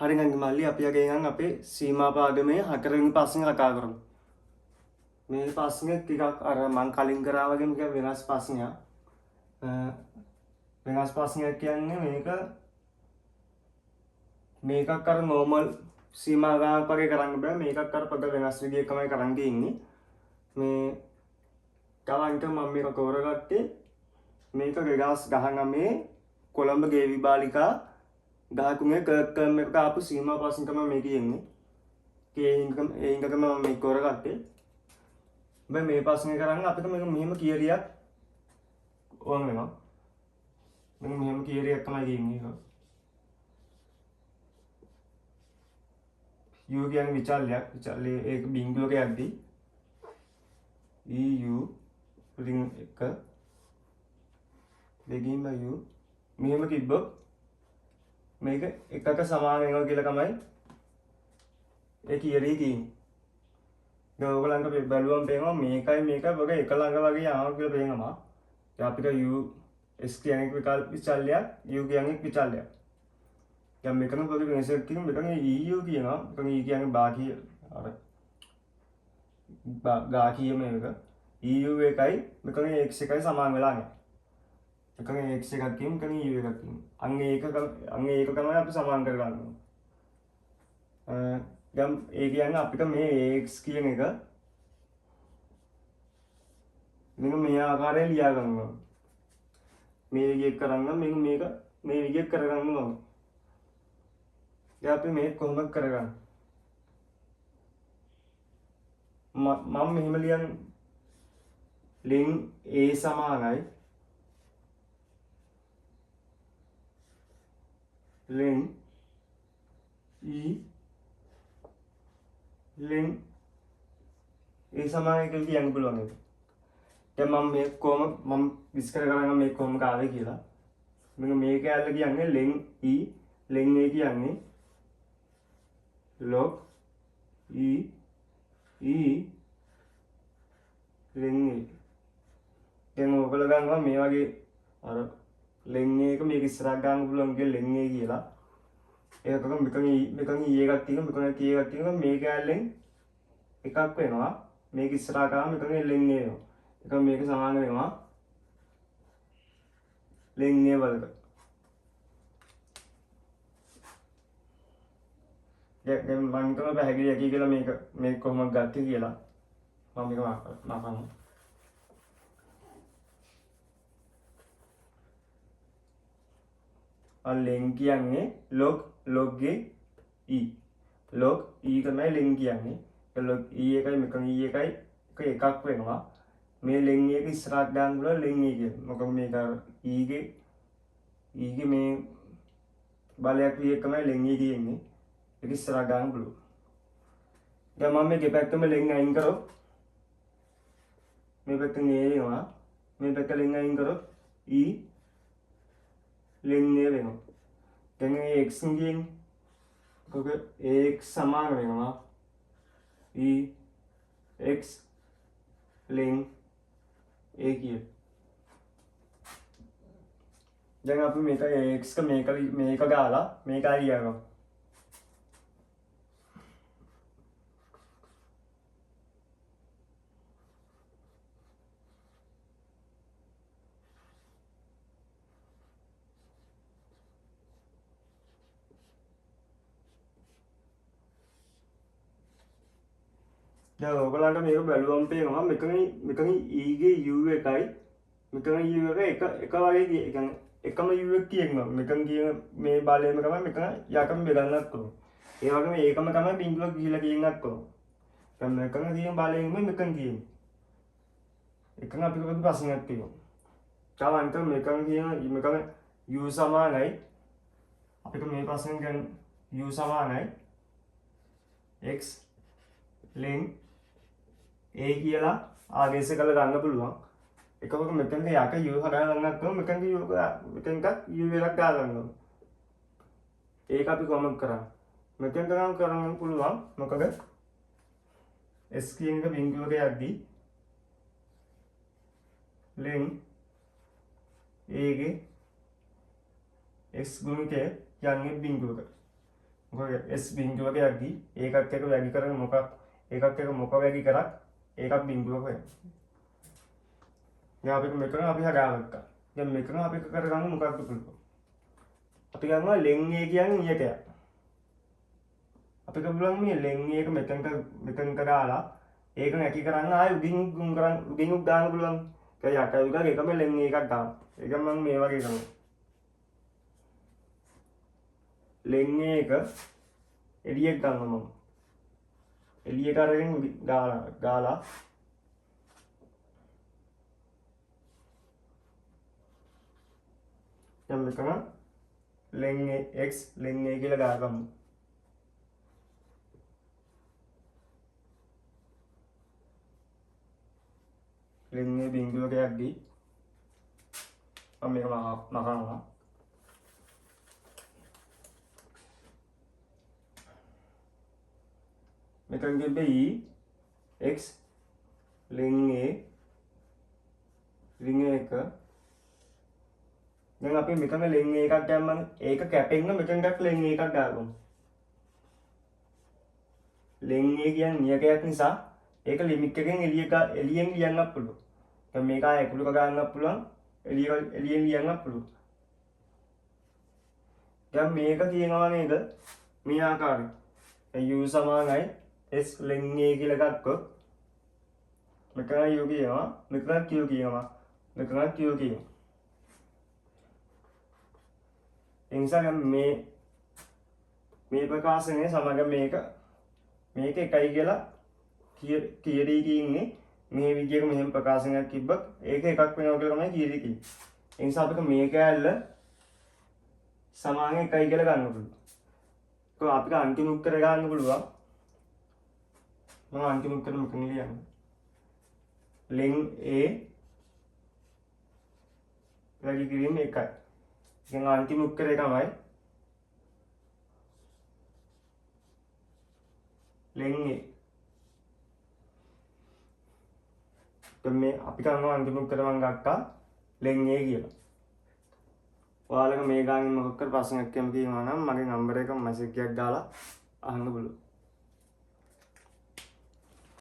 හරි නංගි මල්ලි අපි අද ඉතින් අපේ සීමා පාඩමේ 4 වෙනි ප්‍රශ්නේ කතා කරමු. මේ ප්‍රශ්නේ ටිකක් අර මං කලින් කරා වගේම ටිකක් වෙනස් ප්‍රශ්නයක්. වෙනස් ප්‍රශ්නයක් කියන්නේ මේකක් අර normal සීමා ගානක් වගේ කරන්න බෑ. මේකක් අර පොඩ වෙනස් විදිහකමයි කරන්න තියෙන්නේ. මේ තවන්ට මම මේක තෝරගත්තේ මේක 2019 කොළඹ ගේවි බාලිකා ගහකුණේ කර්ම් එකට ආපු සීමා ප්‍රශ්න තමයි මේ තියෙන්නේ. ඒ හින්දා මම මේක තෝරගත්තේ. මේ ප්‍රශ්නේ කරන්න අපිට මේක මෙහෙම කියරියක් ඕන වෙනවා. මෙන්න මෙහෙම කියරියක් තමයි තියෙන්නේ. u කියන්නේ විචල්යක්. විචල්ලේ ඒක බිංදුවක යද්දී eu ring 1 දෙකින්ම u මෙහෙම තිබ්බොත් මේක එකක සමාන වෙනවා කියලා තමයි ඒ කියරිය තියෙන්නේ. දැන් ඔයගලන්ට බැලුවම පේනවා මේකයි මේකයි වගේ එක ළඟ වගේ යනවා කියලා පේනවා. දැන් අපිට u s කියන්නේ විචල්‍යයක් u කියන්නේ විචල්‍යයක්. දැන් මෙතන පොඩි වෙනසක් තියෙනවා. මෙතන eu කියනවා. මෙතන e කියන්නේ බාහිය අර ගාකීය මේක. eu එකයි මෙතන x එකයි සමාන වෙලා නැහැ. එකම x එකක් කියමු එකම u එකක් කියමු. අන්න ඒක තමයි අපි සමාන කරගන්න ඕනේ. දැන් ඒ කියන්නේ අපිට මේ x කියන එක මෙන්න මේ ආකාරයෙන් ලියා ගන්න ඕනේ. මේ විදිහට කරන්න මේක මේ විදිහට කරගන්න ඕනේ. දැන් අපි මේක කොහොමද කරගන්නේ? මම මෙහෙම ලියන්නේ ling a සමානයි ling e ling ඒ සමානයි කියලා කියන්න පුළුවන් ඒක. දැන් මම මේක කොහොම මම විස්තර කරගන්න මේක කොහොම ආවේ කියලා. මෙන්න මේක ඇල්ල කියන්නේ ling e ling a කියන්නේ log e ling a. දැන් ඔයගොල්ලෝ ගන්නවා මේ වගේ අර ling එක මේක ඉස්සරහට ගන්න පුළුවන් කියලා ling a කියලා. ඒක තමයි මෙතන e එකක් තියෙනවා මෙතන t එකක් තියෙනවා මේක ඇල්ලෙන් එකක් වෙනවා. මේක ඉස්සරහට ගාම මෙතන ling a වෙනවා. ඒක මේක සමාන වෙනවා ling a වලට. දැන් මම හිතනවා පැහැදිලි යකි කියලා මේක කොහොමද ගත්තේ කියලා. මම මේක මාපනවා. ling කියන්නේ log e log e තමයි ling කියන්නේ. log e එකයි මෙතන e එකයි එකක් වෙනවා. මේ ling එක ඉස්සරහට දාන්න පුළුවන් ling e කියන. මොකද මේක e ගේ මේ බලයක් විදිහට තමයි ling e තියෙන්නේ. ඒක ඉස්සරහට දාන්න පුළුවන්. දැන් මම මේ දෙපැත්තම ling අයින් කරොත් මේ පැත්තෙන් a වෙනවා. මේ පැත්ත ling අයින් කරොත් e ling a වෙනවා. දැන් මේ x කියන්නේ කොහොමද ax සමාන වෙනවා e x ling a කිය. දැන් අපි මේක ax මේක ගාලා මේක අයියනවා. දැන් ඔයගලන්ට මේක බැලුවම පේනවා මෙතන e ගේ u එකයි මෙතන u එක වගේ කියන්නේ එකම u එක තියෙනවා. මෙතන කියන මේ බලයම තමයි මෙතන යකම බෙදන්නත් ඕන. ඒ වගේම ඒකම තමයි බිංදුවක් ගිහිලා කියන්නත් ඕන. දැන් මෙතන තියෙන බලයෙන් මෙතන තියෙන්නේ. එකම අපි කරපු ප්‍රශ්නයක් තියෙනවා. තව අන්තිම මෙතන u සමානයි අපිට මේ ප්‍රශ්නේ කියන්නේ u සමානයි x ling a කියලා ආදේශ කරලා ගන්න පුළුවන්. එකවක මෙතනට යක u හදාගන්නත් ඕන මෙතනට u එකක් දාගන්න ඕන. ඒක අපි කොහොමද කරන්නේ? මෙතනට නම් කරන්න පුළුවන්. මොකද s කියන එක බිංදුවක යද්දී ling a ගේ x ගුණිතය යන්නේ බිංදුවක. මොකද s බිංදුවක යද්දී ඒකත් එක්ක වැඩි කරන මොකක් ඒකත් එක්ක මොක වැඩි කරත් ඒකත් බිංදුවක වෙනවා. දැන් අපි මෙතන අපි හදාගත්තා. දැන් මෙතන අපි කරගන්න මොකක්ද පුළුවන්. අපි ගන්නවා ලෙන් a කියන්නේ ඊයකයක්. අපි බලමු මේ ලෙන් එක මෙතනට දාලා ඒක නැති කරන්න ආයෙ උඩින් ගන්න පුළුවන්. ඒ යට විගක් එකම ලෙන් එකක් ගන්න. ඒක මම මේ වගේ කරනවා. ලෙන් එක එළියක් ගන්නවා මම. එළියට අරගෙන ගාලා දැන් මෙතන ලෙන් x ලෙන් a කියලා ගාගමු. ලෙන් a බිංදුවක යද්දී මම මේක මකනවා. මෙතන තිබ්බේ x ලෙන් a එක දැන් අපි මෙතන ලෙන් එකක් දැම්මනේ ඒක කැපෙන්න මෙතනට ලෙන් එකක් දාගමු. ලෙන් a කියන්නේ නියකයක් නිසා ඒක ලිමිට් එකෙන් එළියෙන් ලියන්නත් පුළුවන්. දැන් මේක ආයෙ ඇතුළට ගන්නත් පුළුවන් එළියෙන් ලියන්නත් පුළුවන්. දැන් මේක කියනවා නේද මේ ආකාරයෙන්. u සමානයි s ලෙන් a කියලා ගත්තොත් මෙතන u කියනවා මෙතන q කියනවා මෙතන q කියනවා. ඒ නිසා මේ ප්‍රකාශනය සමග මේක එකයි කියලා කියදී කියන්නේ මේ විදිහට මෙහෙම ප්‍රකාශනයක් තිබ්බත් ඒක එකක් වෙනවා කියලා තමයි කියදී කියන්නේ. ඒ නිසා අපිට මේක ඇල්ල සමාන එකයි කියලා ගන්න පුළුවන්. ඒක අපිට අන්තිම උත්තර ගන්න පුළුවන්. මම අන්තිම උත්තර මෙතන ලියන්න. ලෙන් a වැඩි කිරීම එකයි. දැන් අන්තිම උත්තරේ තමයි ලෙන් a. දැන් මේ අපි කරනවා අන්තිම උත්තරේ මම ගත්තා ලෙන් a කියලා. ඔයාලට මේ ගානේ මොකක් කර ප්‍රශ්නයක් තියෙනවා නම් මගේ නම්බර් එක මැසේජ් එකක් දාලා අහන්න පුළුවන්.